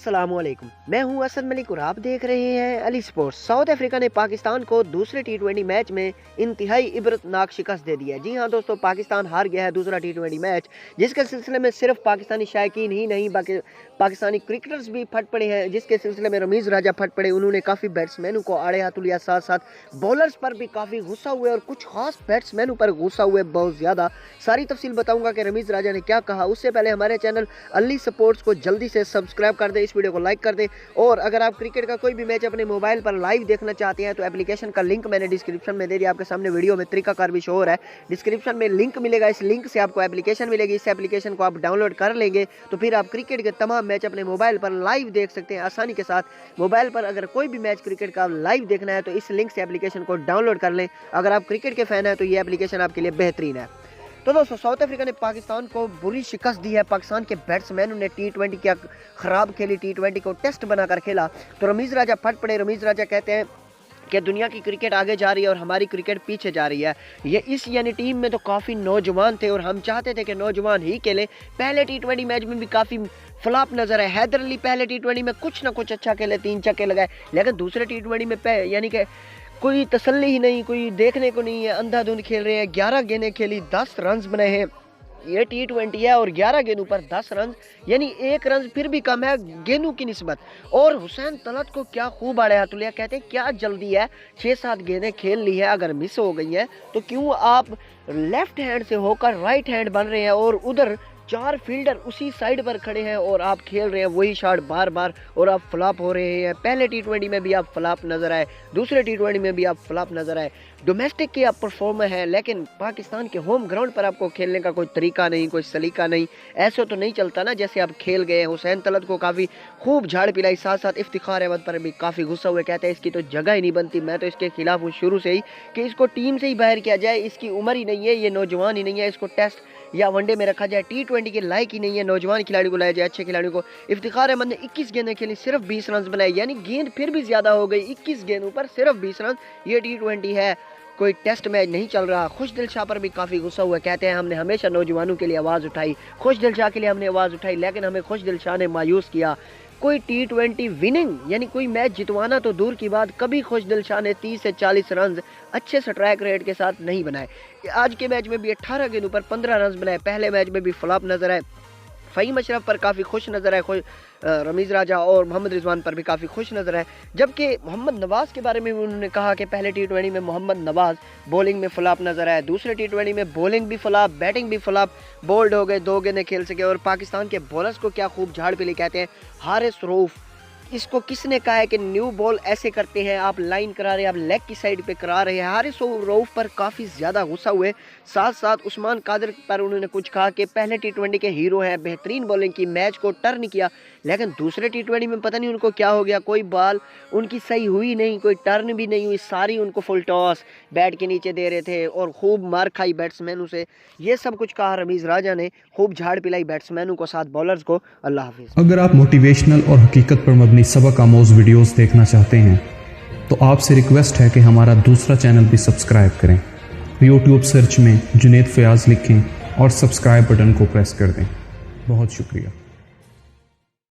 अस्सलामुअलैकुम, मैं हूं असद मलिक और आप देख रहे हैं अली स्पोर्ट्स। साउथ अफ्रीका ने पाकिस्तान को दूसरे टी20 मैच में इंतहाई इबरतनाक शिकस्त दे दी है। जी हां दोस्तों, पाकिस्तान हार गया है दूसरा टी20 मैच, जिसके सिलसिले में सिर्फ पाकिस्तानी शायकीन ही नहीं बाकी पाकिस्तानी क्रिकेटर्स भी फट पड़े हैं, जिसके सिलसिले में रमीज़ राजा फट पड़े। उन्होंने काफ़ी बैट्समैनों को आड़े हाथों लिया, साथ साथ बॉलर्स पर भी काफ़ी गुस्सा हुए और कुछ खास बैट्समैनों पर गुस्सा हुए बहुत ज़्यादा। सारी तफसील बताऊंगा कि रमीज़ राजा ने क्या कहा। उससे पहले हमारे चैनल अली स्पोर्ट्स को जल्दी से सब्सक्राइब कर दे, इस वीडियो को लाइक कर दे, और अगर आप क्रिकेट का कोई भी मैच अपने मोबाइल पर लाइव देखना चाहते हैं तो एप्लीकेशन का लिंक मैंने डिस्क्रिप्शन में दे दिया। आपके सामने वीडियो में तरीकाकार भी शो हो रहा है, डिस्क्रिप्शन में लिंक मिलेगा, इस लिंक से आपको एप्लीकेशन मिलेगी। इस एप्लीकेशन को आप डाउनलोड कर लेंगे तो फिर आप क्रिकेट के तमाम मैच अपने मोबाइल पर लाइव देख सकते हैं आसानी के साथ। मोबाइल पर अगर कोई भी मैच क्रिकेट का लाइव देखना है तो इस लिंक से एप्लीकेशन को डाउनलोड कर लें। अगर आप क्रिकेट के फैन हैं तो ये एप्लीकेशन आपके लिए बेहतरीन है। तो दोस्तों, साउथ अफ्रीका ने पाकिस्तान को बुरी शिकस्त दी है। पाकिस्तान के बैट्समैनों ने टी20 क्या खराब खेली, टी20 को टेस्ट बनाकर खेला तो रमीज़ राजा फट पड़े। रमीज़ राजा कहते हैं कि दुनिया की क्रिकेट आगे जा रही है और हमारी क्रिकेट पीछे जा रही है। ये इस टीम में तो काफ़ी नौजवान थे और हम चाहते थे कि नौजवान ही खेलें। पहले टी20 मैच में भी काफ़ी फ्लॉप नजर है। हैदर अली पहले टी20 में कुछ ना कुछ अच्छा खेले, 3 छक्के लगाए, लेकिन दूसरे टी20 में यानी कि कोई तसल्ली ही नहीं, कोई देखने को नहीं है, अंधाधुंध खेल रहे हैं। 11 गेंदें खेली, 10 रन बनाए हैं। ये टी20 है और 11 गेंदों पर 10 रन, यानी 1 रन फिर भी कम है गेंदों की निस्बत। और हुसैन तलत को क्या खूब आड़े हाथ लिया। कहते हैं क्या जल्दी है, 6-7 गेंदें खेल ली है, अगर मिस हो गई है तो क्यों आप लेफ्ट हैंड से होकर राइट हैंड बन रहे हैं और उधर 4 फील्डर उसी साइड पर खड़े हैं और आप खेल रहे हैं वही शॉट बार बार और आप फ्लॉप हो रहे हैं। पहले टी20 में भी आप फ्लॉप नजर आए, दूसरे टी20 में भी आप फ्लॉप नजर आए। डोमेस्टिक की आप परफॉर्मर हैं, लेकिन पाकिस्तान के होम ग्राउंड पर आपको खेलने का कोई तरीका नहीं, कोई सलीका नहीं। ऐसे तो नहीं चलता ना जैसे आप खेल गए। हुसैन तलत को काफ़ी खूब झाड़ पिलाई, साथ साथ इफ्तिखार अहमद पर भी काफ़ी गुस्सा हुए। कहते हैं इसकी तो जगह ही नहीं बनती। मैं तो इसके खिलाफ हूँ शुरू से ही कि इसको टीम से ही बाहर किया जाए। इसकी उम्र ही नहीं है, ये नौजवान ही नहीं है, इसको टेस्ट या वनडे में रखा जाए। टी20 के लायक ही नहीं है, नौजवान खिलाड़ी को लाया जाए, अच्छे खिलाड़ी को। इफ्तिखार अहमद ने 21 गेंदें खेली, सिर्फ 20 रन बनाए, यानी गेंद फिर भी ज़्यादा हो गई। 21 गेंदों पर सिर्फ 20 रन। ये टी20 है, कोई टेस्ट मैच नहीं चल रहा। खुशदिल शाह पर भी काफ़ी गुस्सा हुआ। कहते हैं हमने हमेशा नौजवानों के लिए आवाज़ उठाई, खुशदिल शाह के लिए हमने आवाज़ उठाई, लेकिन हमें खुशदिल शाह ने मायूस किया। कोई टी20 विनिंग यानी कोई मैच जितवाना तो दूर की बात, कभी खुशदिल शाह ने 30 से 40 रन अच्छे से ट्रैक रेट के साथ नहीं बनाए। आज के मैच में भी 18 गेंदों पर 15 रन बनाए। पहले मैच में भी फ्लॉप नजर आए। फ़हीम अशरफ पर काफ़ी खुश नजर आए, रमीज़ राजा, और मोहम्मद रिजवान पर भी काफ़ी खुश नजर आए। जबकि मोहम्मद नवाज़ के बारे में भी उन्होंने कहा कि पहले टी20 में मोहम्मद नवाज़ बॉलिंग में फ्लॉप नजर आया, दूसरे टी20 में बॉलिंग भी फ्लॉप, बैटिंग भी फ्लॉप, बोल्ड हो गए, 2 गेंदें खेल सके। और पाकिस्तान के बॉलर्स को क्या खूब झाड़ पिली। कहते हैं हारिस रऊफ, इसको किसने कहा है कि न्यू बॉल ऐसे करते हैं, आप लाइन करा रहे हैं, आप लेग की साइड पे करा रहे हैं। हारिस रऊफ पर काफ़ी ज़्यादा गुस्सा हुए। साथ साथ उस्मान कादिर पर उन्होंने कुछ कहा कि पहले टी20 के हीरो हैं, बेहतरीन बॉलिंग की, मैच को टर्न किया, लेकिन दूसरे टी20 में पता नहीं उनको क्या हो गया, कोई बॉल उनकी सही हुई नहीं, कोई टर्न भी नहीं हुई, सारी उनको फुल टॉस बैट के नीचे दे रहे थे और खूब मार खाई बैट्समैनों से। ये सब कुछ कहा रमीज़ राजा ने, खूब झाड़ पिलाई बैट्समैनों को, साथ बॉलर्स को। अल्लाह हाफिज़। अगर आप मोटिवेशनल और हकीकत पर मबनी सबक आमोज वीडियोस देखना चाहते हैं तो आपसे रिक्वेस्ट है कि हमारा दूसरा चैनल भी सब्सक्राइब करें। यूट्यूब सर्च में जुनैद फयाज लिखें और सब्सक्राइब बटन को प्रेस कर दें। बहुत शुक्रिया।